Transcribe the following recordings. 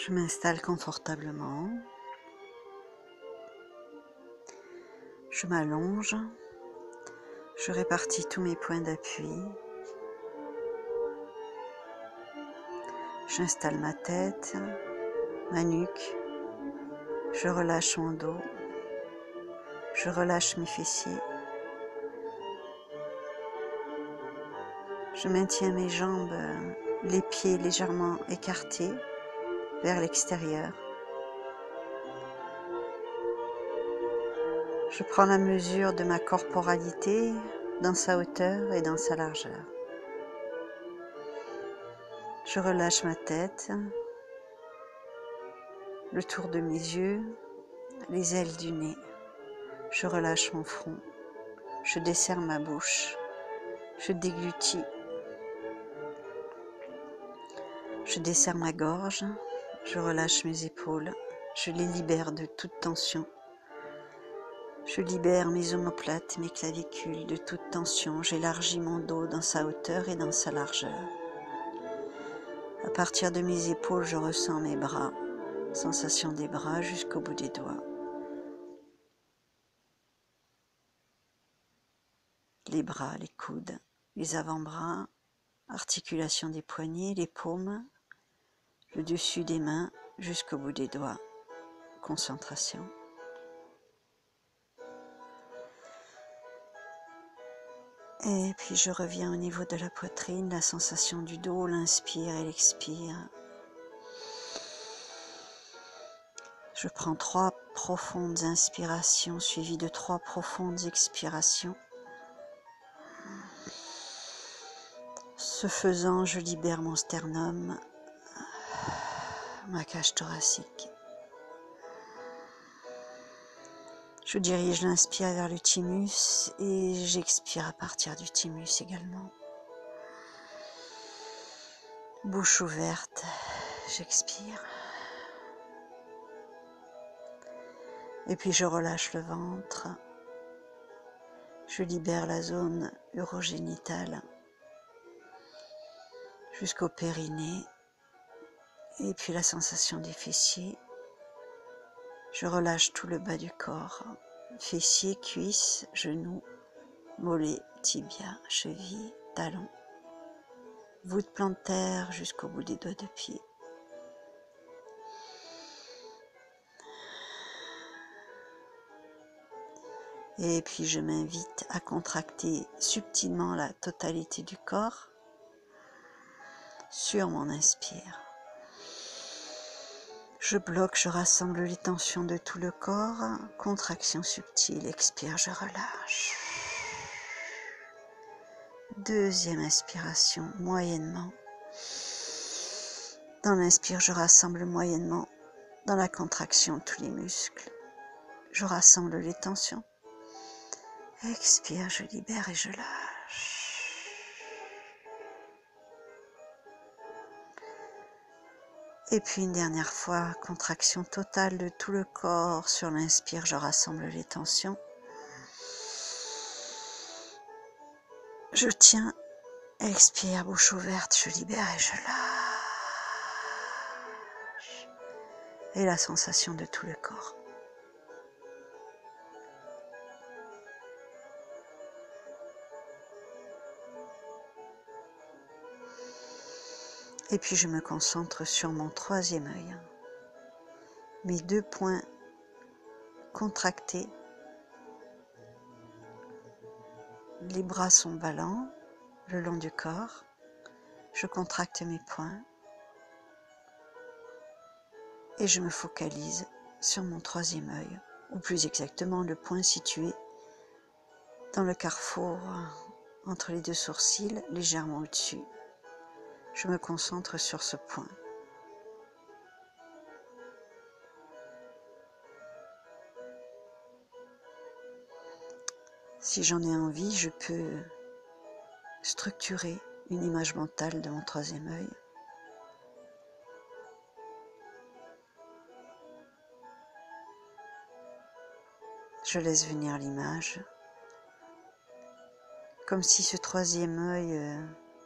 Je m'installe confortablement, je m'allonge, je répartis tous mes points d'appui, j'installe ma tête, ma nuque, je relâche mon dos, je relâche mes fessiers, je maintiens mes jambes, les pieds légèrement écartés vers l'extérieur. Je prends la mesure de ma corporalité dans sa hauteur et dans sa largeur. Je relâche ma tête, le tour de mes yeux, les ailes du nez. Je relâche mon front, je desserre ma bouche, je déglutis. Je desserre ma gorge, je relâche mes épaules, je les libère de toute tension. Je libère mes omoplates, mes clavicules de toute tension. J'élargis mon dos dans sa hauteur et dans sa largeur. À partir de mes épaules, je ressens mes bras, sensation des bras jusqu'au bout des doigts. Les bras, les coudes, les avant-bras, articulation des poignets, les paumes, le dessus des mains jusqu'au bout des doigts. Concentration. Et puis je reviens au niveau de la poitrine, la sensation du dos, l'inspire et l'expire. Je prends 3 profondes inspirations suivies de 3 profondes expirations. Ce faisant, je libère mon sternum, ma cage thoracique. Je dirige l'inspire vers le thymus et j'expire à partir du thymus également. Bouche ouverte, j'expire. Et puis je relâche le ventre. Je libère la zone urogénitale jusqu'au périnée. Et puis la sensation des fessiers. Je relâche tout le bas du corps. Fessiers, cuisses, genoux, mollets, tibias, chevilles, talons. Voûte plantaire jusqu'au bout des doigts de pied. Et puis je m'invite à contracter subtilement la totalité du corps sur mon inspire. Je bloque, je rassemble les tensions de tout le corps, contraction subtile, expire, je relâche. Deuxième inspiration, moyennement. Dans l'inspire, je rassemble moyennement. Dans la contraction, tous les muscles. Je rassemble les tensions. Expire, je libère et je lâche. Et puis une dernière fois, contraction totale de tout le corps. Sur l'inspire, je rassemble les tensions. Je tiens, expire, bouche ouverte, je libère et je lâche. Et la sensation de tout le corps. Et puis je me concentre sur mon troisième œil. Mes 2 points contractés. Les bras sont ballants le long du corps. Je contracte mes poings. Et je me focalise sur mon troisième œil. Ou plus exactement le point situé dans le carrefour entre les 2 sourcils, légèrement au-dessus. Je me concentre sur ce point. Si j'en ai envie, je peux structurer une image mentale de mon troisième œil. Je laisse venir l'image, comme si ce troisième œil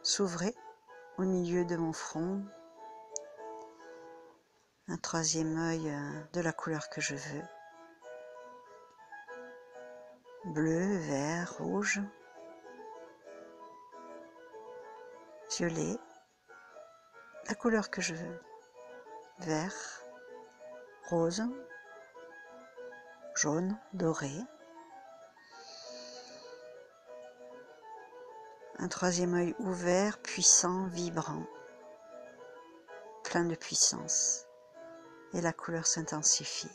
s'ouvrait au milieu de mon front, un troisième œil de la couleur que je veux. Bleu, vert, rouge, violet, la couleur que je veux. Vert, rose, jaune, doré. Un troisième œil ouvert, puissant, vibrant, plein de puissance. Et la couleur s'intensifie.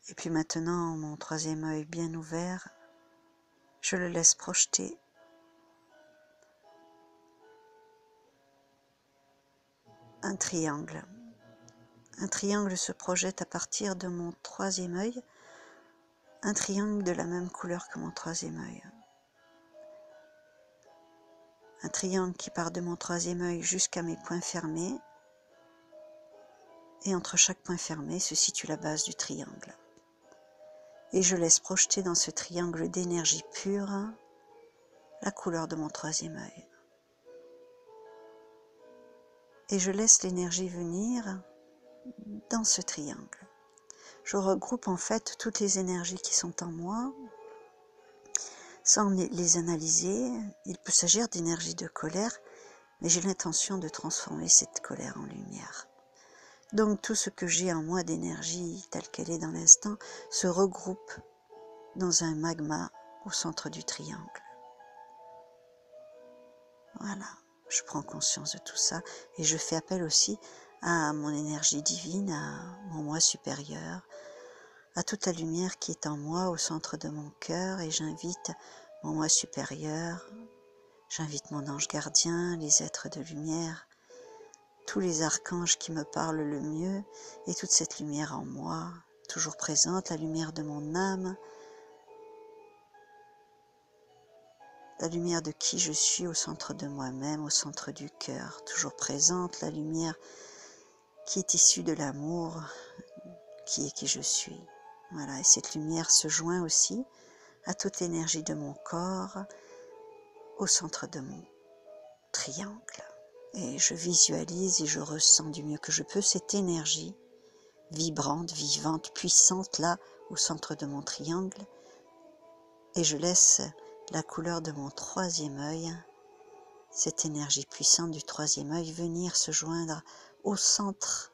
Et puis maintenant, mon troisième œil bien ouvert, je le laisse projeter un triangle. Un triangle se projette à partir de mon troisième œil, un triangle de la même couleur que mon troisième œil. Un triangle qui part de mon troisième œil jusqu'à mes poings fermés, et entre chaque point fermé se situe la base du triangle. Et je laisse projeter dans ce triangle d'énergie pure la couleur de mon troisième œil. Et je laisse l'énergie venir dans ce triangle. Je regroupe en fait toutes les énergies qui sont en moi, sans les analyser. Il peut s'agir d'énergie de colère, mais j'ai l'intention de transformer cette colère en lumière. Donc tout ce que j'ai en moi d'énergie telle qu'elle est dans l'instant se regroupe dans un magma au centre du triangle. Voilà, je prends conscience de tout ça et je fais appel aussi à mon énergie divine, à mon moi supérieur, à toute la lumière qui est en moi au centre de mon cœur, et j'invite mon moi supérieur, j'invite mon ange gardien, les êtres de lumière, tous les archanges qui me parlent le mieux, et toute cette lumière en moi, toujours présente, la lumière de mon âme, la lumière de qui je suis au centre de moi-même, au centre du cœur, toujours présente, la lumière qui est issue de l'amour, qui est qui je suis. Voilà, et cette lumière se joint aussi à toute l'énergie de mon corps, au centre de mon triangle. Et je visualise et je ressens du mieux que je peux cette énergie vibrante, vivante, puissante là au centre de mon triangle, et je laisse la couleur de mon troisième œil, cette énergie puissante du troisième œil venir se joindre au centre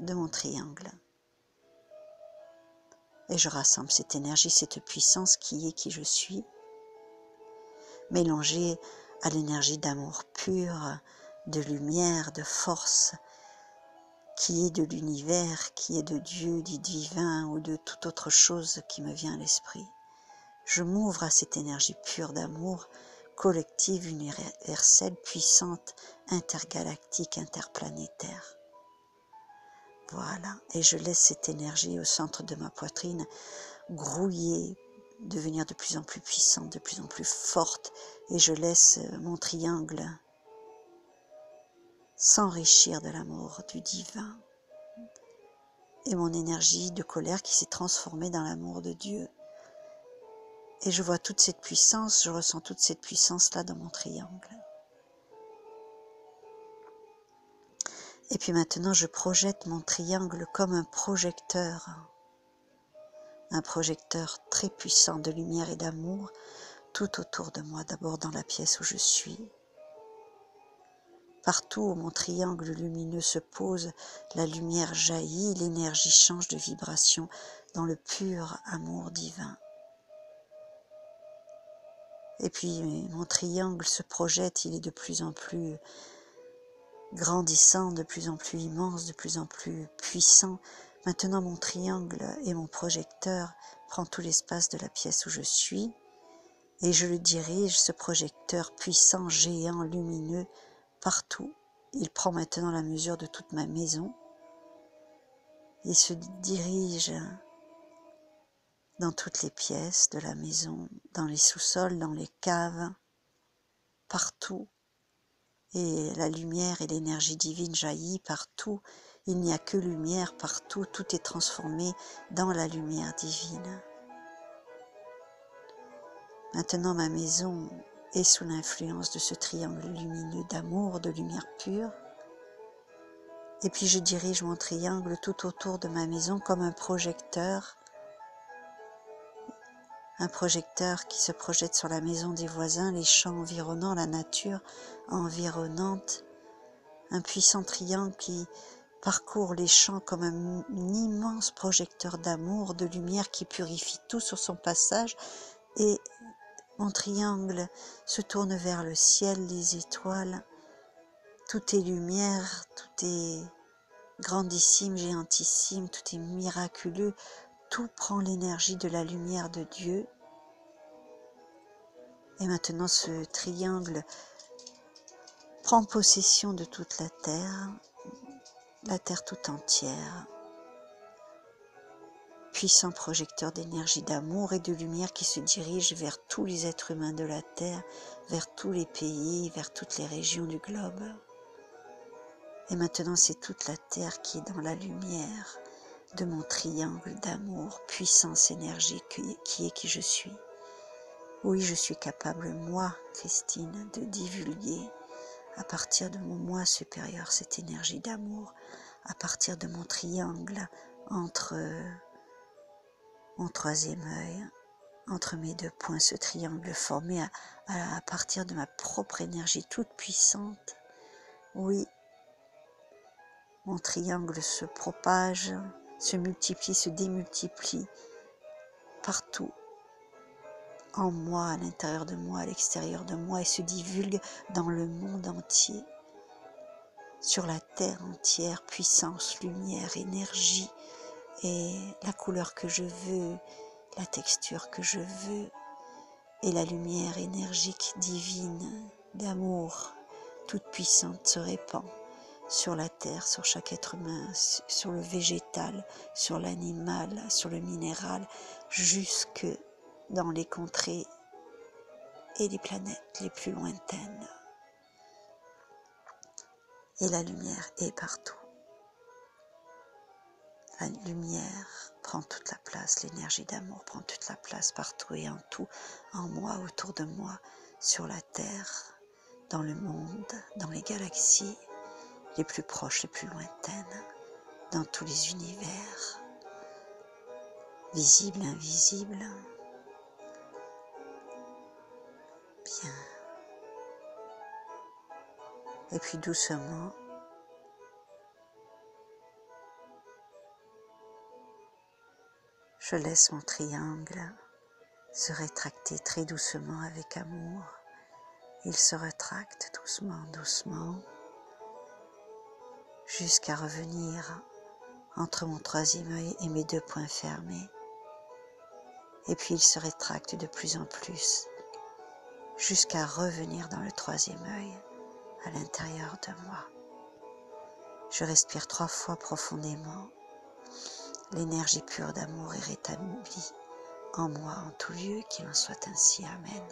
de mon triangle. Et je rassemble cette énergie, cette puissance qui est qui je suis, mélangée à l'énergie d'amour pur, de lumière, de force, qui est de l'univers, qui est de Dieu, du divin ou de toute autre chose qui me vient à l'esprit. Je m'ouvre à cette énergie pure d'amour, collective, universelle, puissante, intergalactique, interplanétaire. Voilà, et je laisse cette énergie au centre de ma poitrine grouiller, devenir de plus en plus puissante, de plus en plus forte, et je laisse mon triangle s'enrichir de l'amour du divin, et mon énergie de colère qui s'est transformée dans l'amour de Dieu. Et je vois toute cette puissance, je ressens toute cette puissance-là dans mon triangle. Et puis maintenant, je projette mon triangle comme un projecteur très puissant de lumière et d'amour tout autour de moi, d'abord dans la pièce où je suis. Partout où mon triangle lumineux se pose, la lumière jaillit, l'énergie change de vibration dans le pur amour divin. Et puis mon triangle se projette, il est de plus en plus grandissant, de plus en plus immense, de plus en plus puissant. Maintenant mon triangle et mon projecteur prend tout l'espace de la pièce où je suis, et je le dirige, ce projecteur puissant, géant, lumineux, partout. Il prend maintenant la mesure de toute ma maison. Il se dirige dans toutes les pièces de la maison, dans les sous-sols, dans les caves, partout. Et la lumière et l'énergie divine jaillit partout. Il n'y a que lumière partout, tout est transformé dans la lumière divine. Maintenant ma maison et sous l'influence de ce triangle lumineux d'amour, de lumière pure. Et puis je dirige mon triangle tout autour de ma maison comme un projecteur qui se projette sur la maison des voisins, les champs environnants, la nature environnante, un puissant triangle qui parcourt les champs comme un immense projecteur d'amour, de lumière qui purifie tout sur son passage, et mon triangle se tourne vers le ciel, les étoiles, tout est lumière, tout est grandissime, géantissime, tout est miraculeux, tout prend l'énergie de la lumière de Dieu. Et maintenant ce triangle prend possession de toute la terre tout entière. Puissant projecteur d'énergie d'amour et de lumière qui se dirige vers tous les êtres humains de la terre, vers tous les pays, vers toutes les régions du globe. Et maintenant c'est toute la terre qui est dans la lumière de mon triangle d'amour, puissance énergique qui est qui je suis. Oui, je suis capable, moi, Christine, de divulguer à partir de mon moi supérieur cette énergie d'amour, à partir de mon triangle entre mon troisième œil, entre mes deux points, ce triangle formé à partir de ma propre énergie toute puissante. Oui, mon triangle se propage, se multiplie, se démultiplie partout, en moi, à l'intérieur de moi, à l'extérieur de moi, et se divulgue dans le monde entier, sur la terre entière, puissance, lumière, énergie, et la couleur que je veux, la texture que je veux, et la lumière énergique divine d'amour, toute puissante se répand sur la terre, sur chaque être humain, sur le végétal, sur l'animal, sur le minéral, jusque dans les contrées et les planètes les plus lointaines. Et la lumière est partout. La lumière prend toute la place, l'énergie d'amour prend toute la place partout et en tout, en moi, autour de moi, sur la terre, dans le monde, dans les galaxies, les plus proches, les plus lointaines, dans tous les univers, visibles, invisibles. Bien. Et puis doucement, je laisse mon triangle se rétracter très doucement avec amour. Il se rétracte doucement, doucement, jusqu'à revenir entre mon troisième œil et mes deux poings fermés. Et puis il se rétracte de plus en plus, jusqu'à revenir dans le troisième œil, à l'intérieur de moi. Je respire 3 fois profondément. L'énergie pure d'amour est rétablie en moi, en tout lieu, qu'il en soit ainsi. Amen.